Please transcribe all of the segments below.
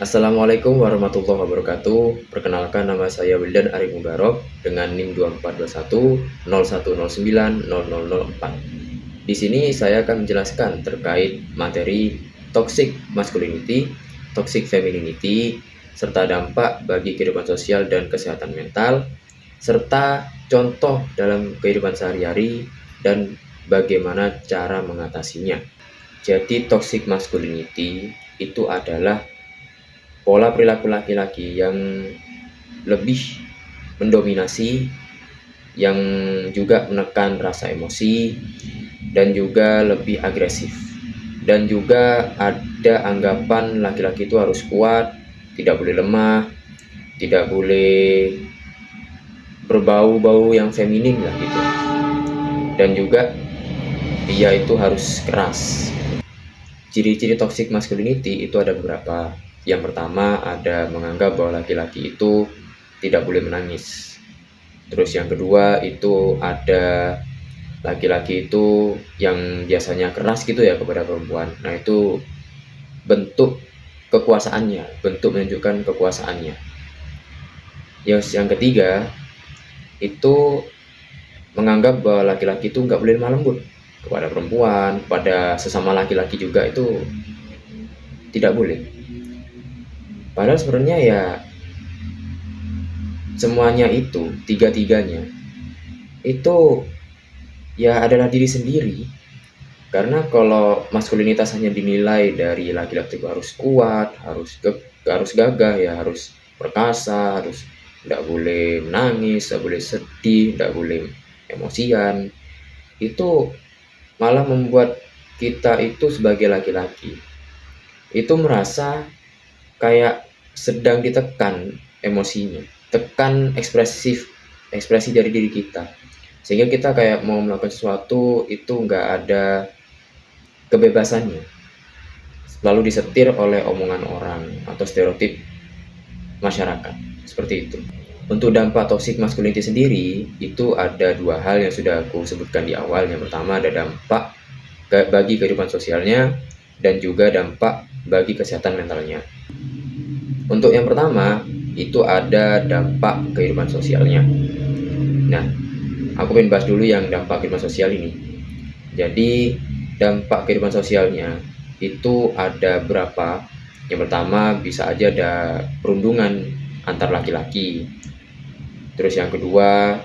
Assalamualaikum warahmatullahi wabarakatuh. Perkenalkan, nama saya Wildan Arif Mubarok dengan NIM 2421 0109 0004. Di sini saya akan menjelaskan terkait materi toxic masculinity, toxic femininity, serta dampak bagi kehidupan sosial dan kesehatan mental, serta contoh dalam kehidupan sehari-hari dan bagaimana cara mengatasinya. Jadi toxic masculinity itu adalah pola perilaku laki-laki yang lebih mendominasi, yang juga menekan rasa emosi, dan juga lebih agresif. Dan juga ada anggapan laki-laki itu harus kuat, tidak boleh lemah, tidak boleh berbau-bau yang feminim lah gitu. Dan juga dia itu harus keras. Ciri-ciri toxic masculinity itu ada beberapa. Yang pertama ada menganggap bahwa laki-laki itu tidak boleh menangis. Terus yang kedua itu ada laki-laki itu yang biasanya keras gitu ya kepada perempuan. Nah, itu bentuk kekuasaannya, bentuk menunjukkan kekuasaannya. Yang ketiga itu menganggap bahwa laki-laki itu nggak boleh lemah lembut kepada perempuan, kepada sesama laki-laki juga itu tidak boleh. Padahal sebenarnya ya semuanya itu, tiga-tiganya itu ya adalah diri sendiri. Karena kalau maskulinitas hanya dinilai dari laki-laki itu harus kuat, harus gagah ya, harus perkasa, harus tidak boleh menangis, tidak boleh sedih, tidak boleh emosian, itu malah membuat kita itu sebagai laki-laki itu merasa kayak sedang ditekan emosinya, tekan ekspresi dari diri kita, sehingga kita kayak mau melakukan sesuatu itu nggak ada kebebasannya, lalu disetir oleh omongan orang atau stereotip masyarakat seperti itu. Untuk dampak toxic masculinity sendiri itu ada dua hal yang sudah aku sebutkan di awal. Yang pertama ada dampak bagi kehidupan sosialnya dan juga dampak bagi kesehatan mentalnya. Untuk yang pertama itu ada dampak kehidupan sosialnya. Nah, aku ingin bahas dulu yang dampak kehidupan sosial ini. Jadi dampak kehidupan sosialnya itu ada berapa. Yang pertama bisa aja ada perundungan antar laki-laki. Terus yang kedua,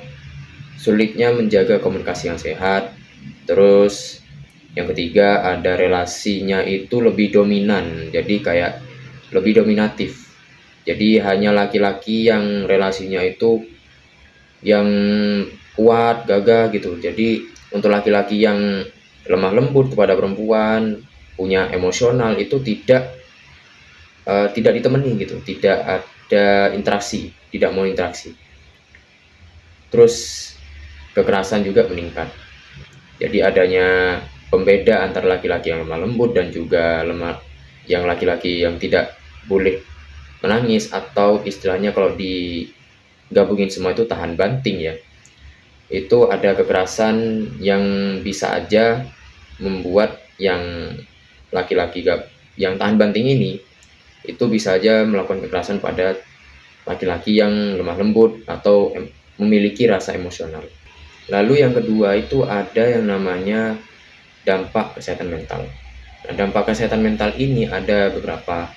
sulitnya menjaga komunikasi yang sehat. Terus yang ketiga ada relasinya itu lebih dominan, jadi kayak lebih dominatif. Jadi hanya laki-laki yang relasinya itu yang kuat, gagah gitu. Jadi untuk laki-laki yang lemah lembut kepada perempuan, punya emosional itu tidak ditemani gitu, tidak ada interaksi, tidak mau interaksi. Terus kekerasan juga meningkat. Jadi adanya pembeda antara laki-laki yang lemah lembut dan juga yang laki-laki yang tidak boleh menangis, atau istilahnya kalau digabungin semua itu tahan banting ya. Itu ada kekerasan yang bisa aja membuat yang laki-laki yang tahan banting ini itu bisa aja melakukan kekerasan pada laki-laki yang lemah lembut atau memiliki rasa emosional. Lalu yang kedua itu ada yang namanya dampak kesehatan mental. Nah, dampak kesehatan mental ini ada beberapa.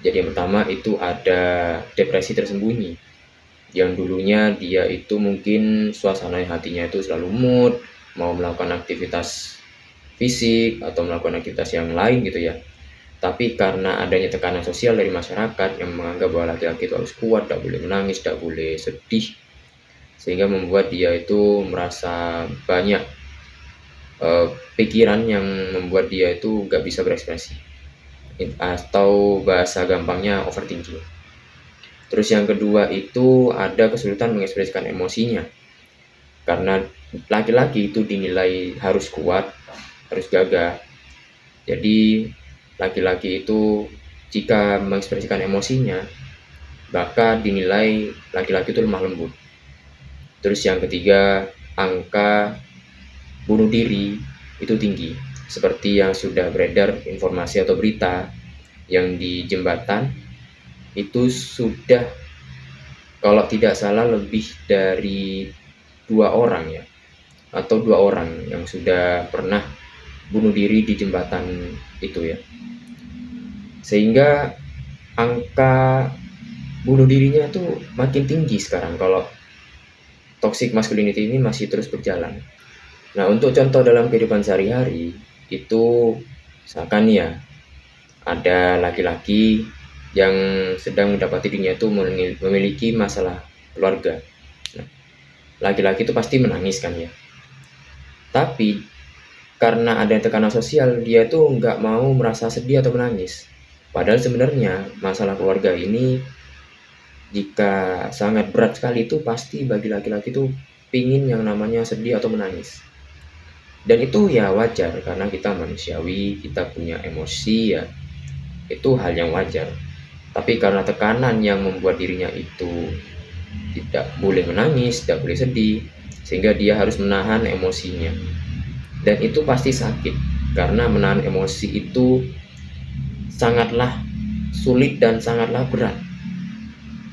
Jadi yang pertama itu ada depresi tersembunyi. Yang dulunya dia itu mungkin suasana hatinya itu selalu mood, mau melakukan aktivitas fisik atau melakukan aktivitas yang lain gitu ya. Tapi karena adanya tekanan sosial dari masyarakat yang menganggap bahwa laki-laki itu harus kuat, tidak boleh menangis, tidak boleh sedih, sehingga membuat dia itu merasa banyak pikiran yang membuat dia itu gak bisa berekspresi, atau bahasa gampangnya overthinking. Terus yang kedua itu ada kesulitan mengekspresikan emosinya, karena laki-laki itu dinilai harus kuat, harus gagah. Jadi laki-laki itu jika mengekspresikan emosinya maka dinilai laki-laki itu lemah lembut. Terus yang ketiga, angka bunuh diri itu tinggi, seperti yang sudah beredar informasi atau berita yang di jembatan itu sudah, kalau tidak salah, lebih dari 2 orang ya, atau 2 orang yang sudah pernah bunuh diri di jembatan itu ya. Sehingga angka bunuh dirinya itu makin tinggi sekarang kalau toxic masculinity ini masih terus berjalan. Nah, untuk contoh dalam kehidupan sehari-hari itu, misalkan ya ada laki-laki yang sedang mendapati dirinya itu memiliki masalah keluarga. Nah, laki-laki itu pasti menangis kan ya. Tapi karena ada tekanan sosial, dia itu nggak mau merasa sedih atau menangis. Padahal sebenarnya masalah keluarga ini jika sangat berat sekali, itu pasti bagi laki-laki itu pingin yang namanya sedih atau menangis. Dan itu ya wajar karena kita manusiawi, kita punya emosi ya, itu hal yang wajar. Tapi karena tekanan yang membuat dirinya itu tidak boleh menangis, tidak boleh sedih, sehingga dia harus menahan emosinya. Dan itu pasti sakit, karena menahan emosi itu sangatlah sulit dan sangatlah berat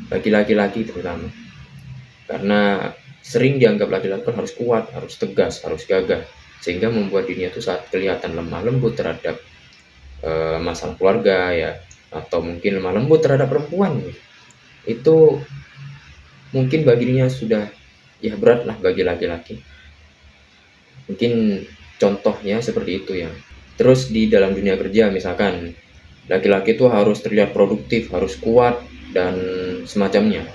bagi laki-laki terutama. Karena sering dianggap laki-laki harus kuat, harus tegas, harus gagah, sehingga membuat dirinya itu saat kelihatan lemah lembut terhadap masalah keluarga ya, atau mungkin lemah lembut terhadap perempuan, itu mungkin bagi dirinya sudah ya berat lah bagi laki-laki. Mungkin contohnya seperti itu ya. Terus di dalam dunia kerja misalkan, laki-laki itu harus terlihat produktif, harus kuat dan semacamnya.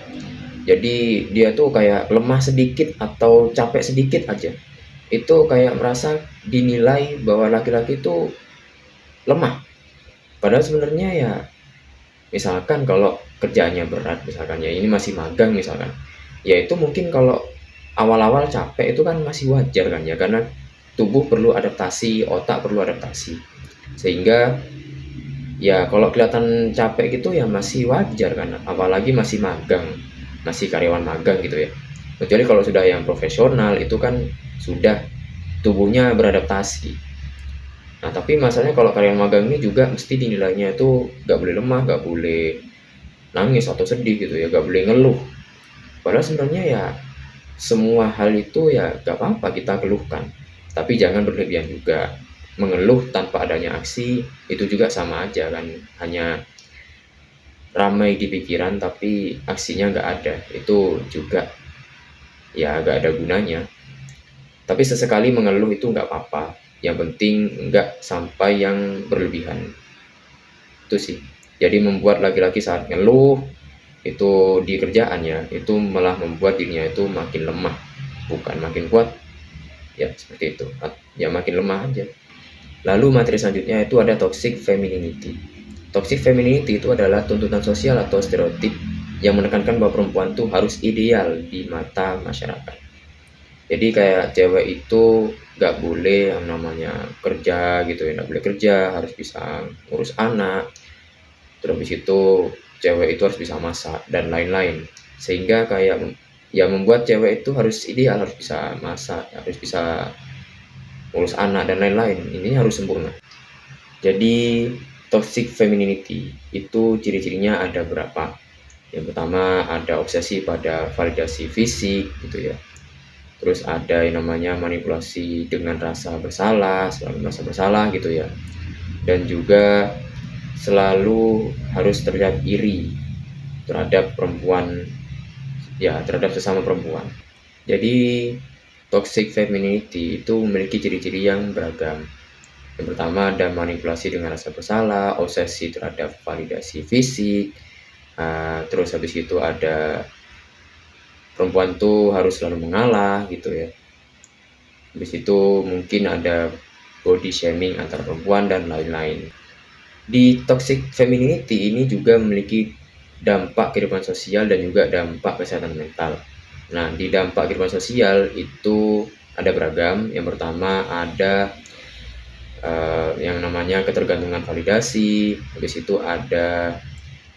Jadi dia tuh kayak lemah sedikit atau capek sedikit aja, itu kayak merasa dinilai bahwa laki-laki itu lemah. Padahal sebenarnya ya, misalkan kalau kerjaannya berat, misalkan ya ini masih magang misalkan, ya itu mungkin kalau awal-awal capek itu kan masih wajar kan ya, karena tubuh perlu adaptasi, otak perlu adaptasi. Sehingga ya kalau kelihatan capek gitu ya masih wajar kan, apalagi masih magang, masih karyawan magang gitu ya. Kecuali kalau sudah yang profesional itu kan sudah tubuhnya beradaptasi. Nah, tapi masalahnya kalau karyawan magang ini juga mesti dinilainya itu nggak boleh lemah, nggak boleh nangis atau sedih gitu ya, nggak boleh ngeluh. Padahal sebenarnya ya semua hal itu ya nggak apa-apa kita keluhkan, tapi jangan berlebihan juga. Mengeluh tanpa adanya aksi itu juga sama aja kan, hanya ramai di pikiran tapi aksinya nggak ada, itu juga ya nggak ada gunanya. Tapi sesekali mengeluh itu nggak apa-apa, yang penting nggak sampai yang berlebihan. Itu sih. Jadi membuat laki-laki saat ngeluh itu di kerjaannya itu malah membuat dirinya itu makin lemah, bukan makin kuat. Ya seperti itu. Ya makin lemah aja. Lalu materi selanjutnya itu ada toxic femininity. Toxic femininity itu adalah tuntutan sosial atau stereotip yang menekankan bahwa perempuan tuh harus ideal di mata masyarakat. Jadi kayak cewek itu nggak boleh yang namanya kerja gitu ya, nggak boleh kerja, harus bisa ngurus anak, terus habis itu cewek itu harus bisa masak dan lain-lain. Sehingga kayak ya membuat cewek itu harus ideal, harus bisa masak, harus bisa ngurus anak dan lain-lain, ini harus sempurna. Jadi toxic femininity itu ciri-cirinya ada berapa. Yang pertama ada obsesi pada validasi fisik gitu ya. Terus ada yang namanya manipulasi dengan rasa bersalah, selalu merasa bersalah gitu ya. Dan juga selalu harus terlihat iri terhadap perempuan, ya terhadap sesama perempuan. Jadi toxic femininity itu memiliki ciri-ciri yang beragam. Yang pertama ada manipulasi dengan rasa bersalah, obsesi terhadap validasi fisik, terus habis itu ada perempuan tuh harus selalu mengalah gitu ya. Habis itu mungkin ada body shaming antar perempuan dan lain-lain. Di toxic femininity ini juga memiliki dampak kehidupan sosial dan juga dampak kesehatan mental. Nah, di dampak kehidupan sosial itu ada beragam. Yang pertama ada yang namanya ketergantungan validasi, habis itu ada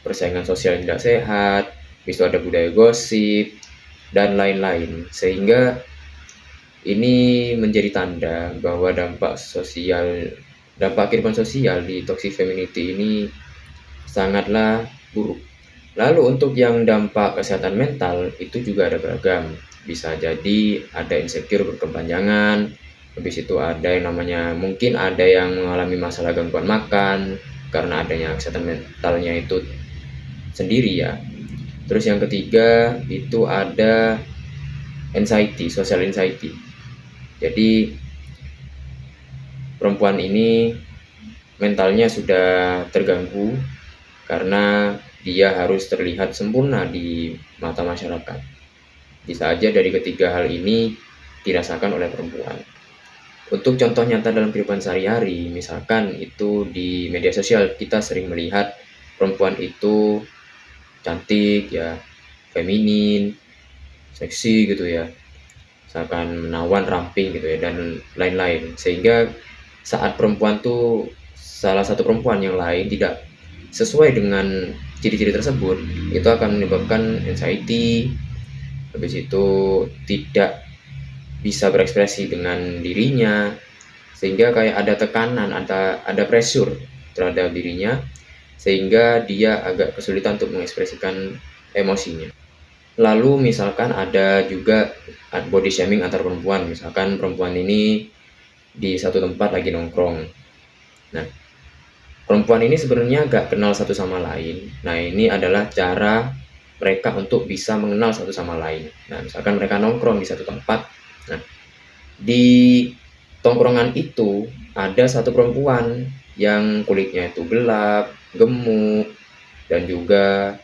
persaingan sosial yang tidak sehat, habis itu ada budaya gosip, dan lain-lain. Sehingga ini menjadi tanda bahwa dampak kehidupan sosial di toxic femininity ini sangatlah buruk. Lalu untuk yang dampak kesehatan mental itu juga ada beragam. Bisa jadi ada insecure berkepanjangan, habis itu ada yang namanya mungkin ada yang mengalami masalah gangguan makan karena adanya kesehatan mentalnya itu sendiri ya. Terus yang ketiga itu ada anxiety, social anxiety. Jadi perempuan ini mentalnya sudah terganggu karena dia harus terlihat sempurna di mata masyarakat. Bisa aja dari ketiga hal ini dirasakan oleh perempuan. Untuk contoh nyata dalam kehidupan sehari-hari, misalkan itu di media sosial kita sering melihat perempuan itu cantik ya, feminin, seksi gitu ya, misalkan menawan, ramping gitu ya, dan lain-lain. Sehingga saat perempuan tuh salah satu perempuan yang lain tidak sesuai dengan ciri-ciri tersebut, itu akan menyebabkan anxiety, habis itu tidak bisa berekspresi dengan dirinya, sehingga kayak ada tekanan, ada pressure terhadap dirinya, sehingga dia agak kesulitan untuk mengekspresikan emosinya. Lalu misalkan ada juga body shaming antar perempuan, misalkan perempuan ini di satu tempat lagi nongkrong. Nah, perempuan ini sebenarnya gak kenal satu sama lain. Nah, ini adalah cara mereka untuk bisa mengenal satu sama lain. Nah, misalkan mereka nongkrong di satu tempat. Nah, di tongkrongan itu ada satu perempuan yang kulitnya itu gelap, gemuk, dan juga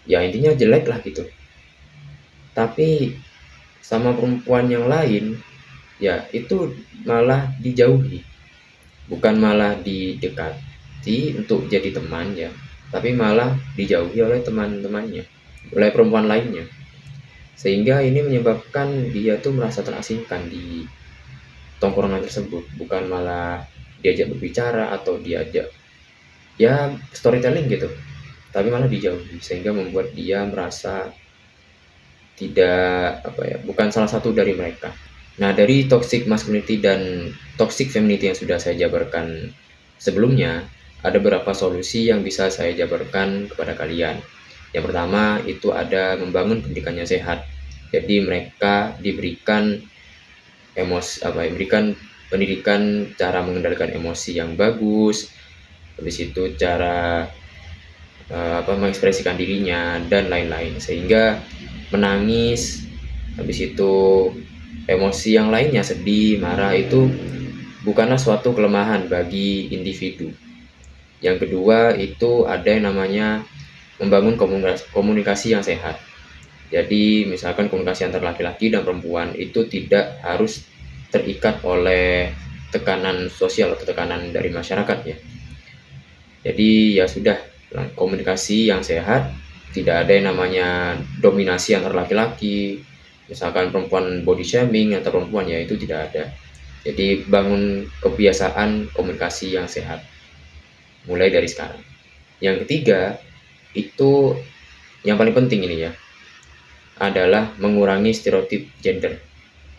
ya intinya jelek lah gitu. Tapi sama perempuan yang lain, ya itu malah dijauhi, bukan malah didekati untuk jadi teman ya, tapi malah dijauhi oleh teman-temannya, oleh perempuan lainnya. Sehingga ini menyebabkan dia tuh merasa terasingkan di tongkrongan tersebut, bukan malah diajak berbicara atau diajak ya storytelling gitu, tapi malah dijauhi, sehingga membuat dia merasa tidak apa ya, bukan salah satu dari mereka. Nah, dari toxic masculinity dan toxic femininity yang sudah saya jabarkan sebelumnya, ada beberapa solusi yang bisa saya jabarkan kepada kalian. Yang pertama itu ada membangun pendidikan yang sehat. Jadi mereka diberikan diberikan pendidikan cara mengendalikan emosi yang bagus, habis itu cara mengekspresikan dirinya dan lain-lain, sehingga menangis, habis itu emosi yang lainnya sedih, marah itu bukanlah suatu kelemahan bagi individu. Yang kedua itu ada yang namanya membangun komunikasi yang sehat. Jadi misalkan komunikasi antar laki-laki dan perempuan itu tidak harus terikat oleh tekanan sosial atau tekanan dari masyarakat ya. Jadi ya sudah, komunikasi yang sehat, tidak ada yang namanya dominasi antar laki-laki, misalkan perempuan body shaming atau perempuan, ya itu tidak ada. Jadi bangun kebiasaan komunikasi yang sehat mulai dari sekarang. Yang ketiga itu yang paling penting ini ya, adalah mengurangi stereotip gender.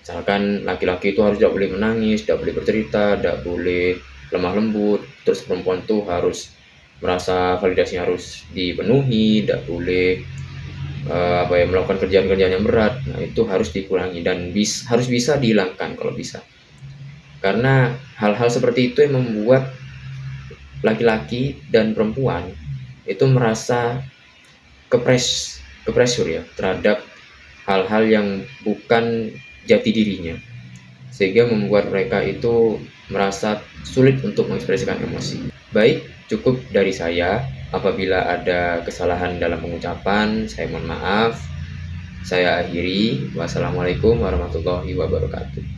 Misalkan laki-laki itu harus tidak boleh menangis, tidak boleh bercerita, tidak boleh lemah lembut, terus perempuan tuh harus merasa validasinya harus dipenuhi, tidak boleh melakukan kerjaan-kerjaan yang berat. Nah, itu harus dikurangi dan harus bisa dihilangkan kalau bisa. Karena hal-hal seperti itu yang membuat laki-laki dan perempuan itu merasa kepressure ya terhadap hal-hal yang bukan jati dirinya, sehingga membuat mereka itu merasa sulit untuk mengekspresikan emosi. Baik, cukup dari saya. Apabila ada kesalahan dalam pengucapan, saya mohon maaf. Saya akhiri. Wassalamualaikum warahmatullahi wabarakatuh.